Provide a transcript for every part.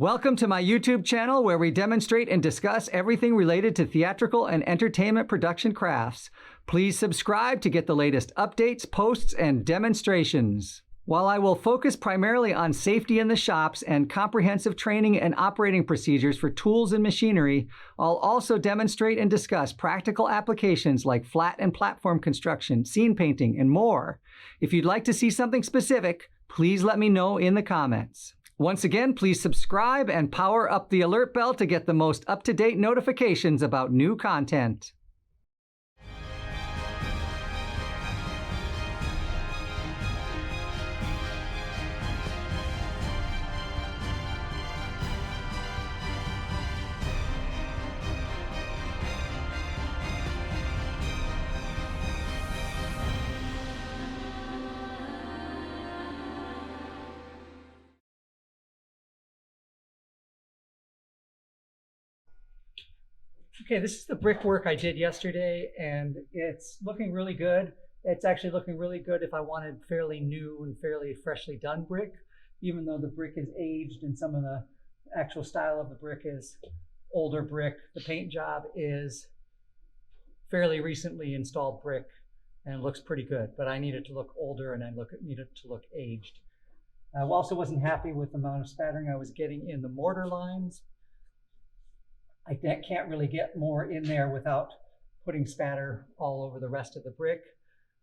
Welcome to my YouTube channel where we demonstrate and discuss everything related to theatrical and entertainment production crafts. Please subscribe to get the latest updates, posts, and demonstrations. While I will focus primarily on safety in the shops and comprehensive training and operating procedures for tools and machinery, I'll also demonstrate and discuss practical applications like flat and platform construction, scene painting, and more. If you'd like to see something specific, please let me know in the comments. Once again, please subscribe and power up the alert bell to get the most up-to-date notifications about new content. Okay, this is the brickwork I did yesterday, and it's looking really good. It's actually looking really good if I wanted fairly new and fairly freshly done brick, even though the brick is aged and some of the actual style of the brick is older brick. The paint job is fairly recently installed brick and looks pretty good, but I need it to look older and I need it to look aged. I also wasn't happy with the amount of spattering I was getting in the mortar lines. I can't really get more in there without putting spatter all over the rest of the brick.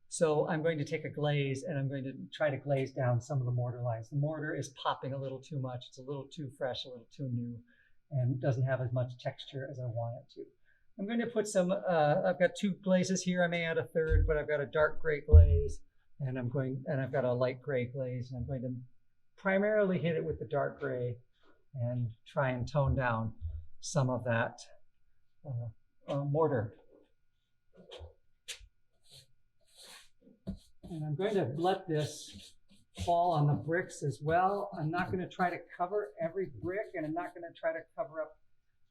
So I'm going to take a glaze and I'm going to try to glaze down some of the mortar lines. The mortar is popping a little too much. It's a little too fresh, a little too new, and doesn't have as much texture as I want it to. I'm going to put some, I've got two glazes here. I may add a third, but I've got a dark gray glaze and I've got a light gray glaze, and I'm going to primarily hit it with the dark gray and try and tone down some of that mortar. And I'm going to let this fall on the bricks as well. I'm not going to try to cover every brick, and I'm not going to try to cover up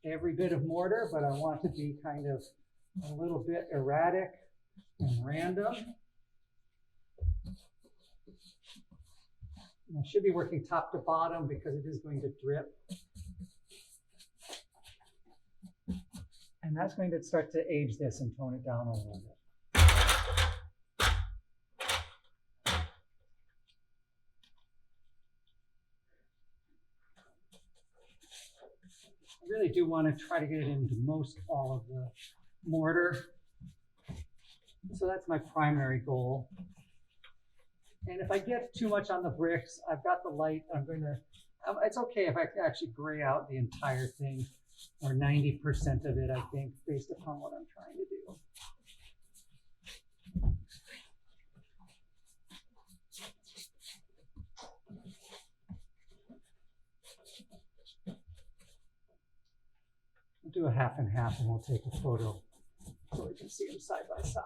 every bit of mortar, but I want to be kind of a little bit erratic and random. And I should be working top to bottom because it is going to drip. And that's going to start to age this and tone it down a little bit. I really do want to try to get it into most all of the mortar. So that's my primary goal. And if I get too much on the bricks, I've got the light. It's okay if I actually gray out the entire thing, or 90% of it, I think, based upon what I'm trying to do. We'll do a half and half, and we'll take a photo so we can see them side by side.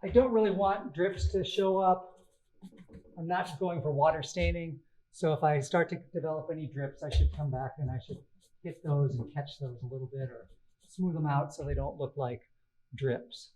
I don't really want drips to show up. I'm not going for water staining. So if I start to develop any drips, I should come back and I should hit those and catch those a little bit, or smooth them out so they don't look like drips.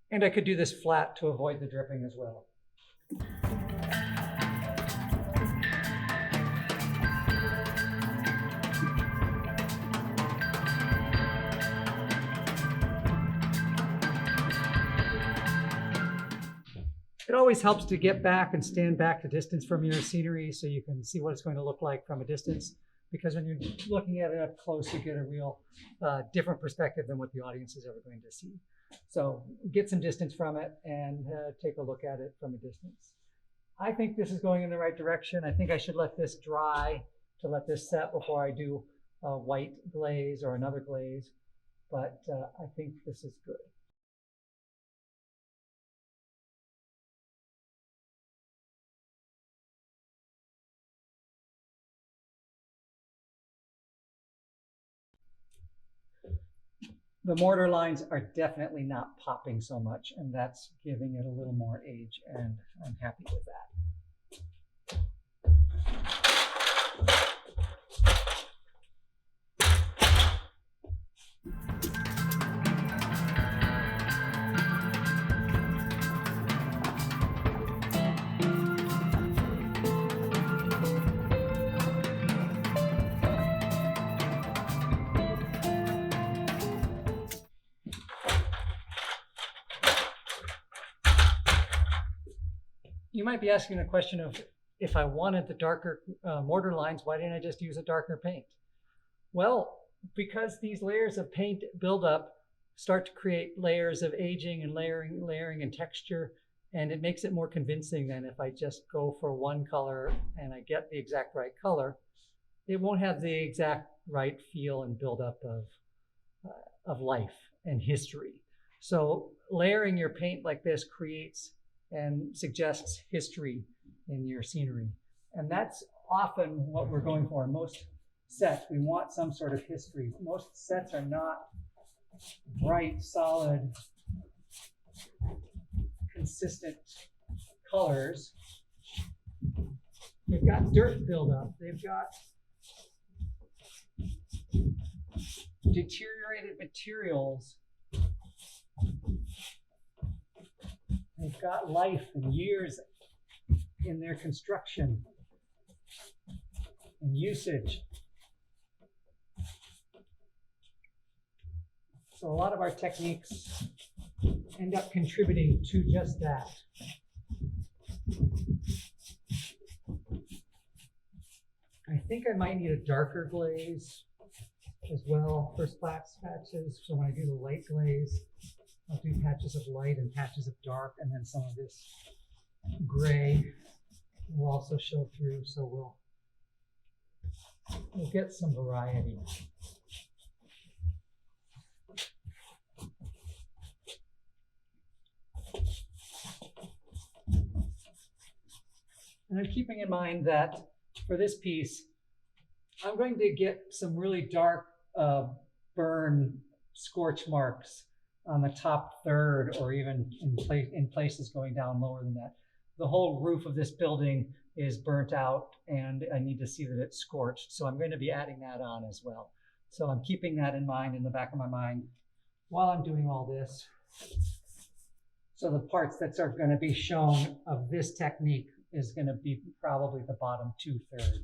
And I could do this flat to avoid the dripping as well. It always helps to get back and stand back a distance from your scenery so you can see what it's going to look like from a distance. Because when you're looking at it up close, you get a real different perspective than what the audience is ever going to see. So get some distance from it and take a look at it from a distance. I think this is going in the right direction. I think I should let this dry to let this set before I do a white glaze or another glaze. But I think this is good. The mortar lines are definitely not popping so much, and that's giving it a little more age, and I'm happy with that. You might be asking the question of, if I wanted the darker mortar lines, why didn't I just use a darker paint? Well, because these layers of paint build up, start to create layers of aging and layering and texture, and it makes it more convincing than if I just go for one color and I get the exact right color. It won't have the exact right feel and build up of life and history. So layering your paint like this creates and suggests history in your scenery. And that's often what we're going for. In most sets, we want some sort of history. Most sets are not bright, solid, consistent colors. They've got dirt buildup. They've got deteriorated materials. They've got life and years in their construction and usage. So a lot of our techniques end up contributing to just that. I think I might need a darker glaze as well for splash patches. So when I do the light glaze, I'll do patches of light and patches of dark, and then some of this gray will also show through, so we'll get some variety. And I'm keeping in mind that for this piece, I'm going to get some really dark burn scorch marks on the top third, or even in places going down lower than that. The whole roof of this building is burnt out, and I need to see that it's scorched. So I'm going to be adding that on as well. So I'm keeping that in mind, in the back of my mind, while I'm doing all this. So the parts that are going to be shown of this technique is going to be probably the bottom 2/3.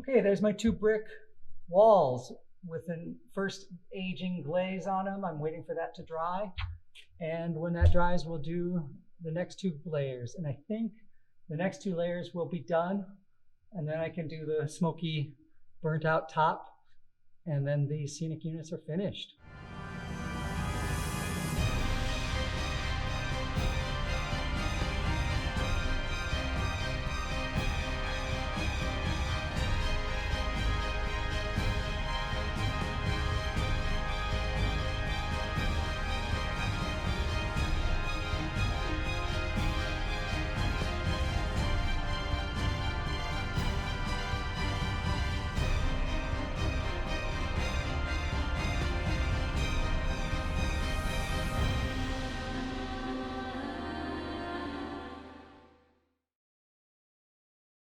Okay, there's my 2 brick walls with the first aging glaze on them. I'm waiting for that to dry. And when that dries, we'll do the next 2 layers. And I think the next 2 layers will be done. And then I can do the smoky burnt out top. And then the scenic units are finished.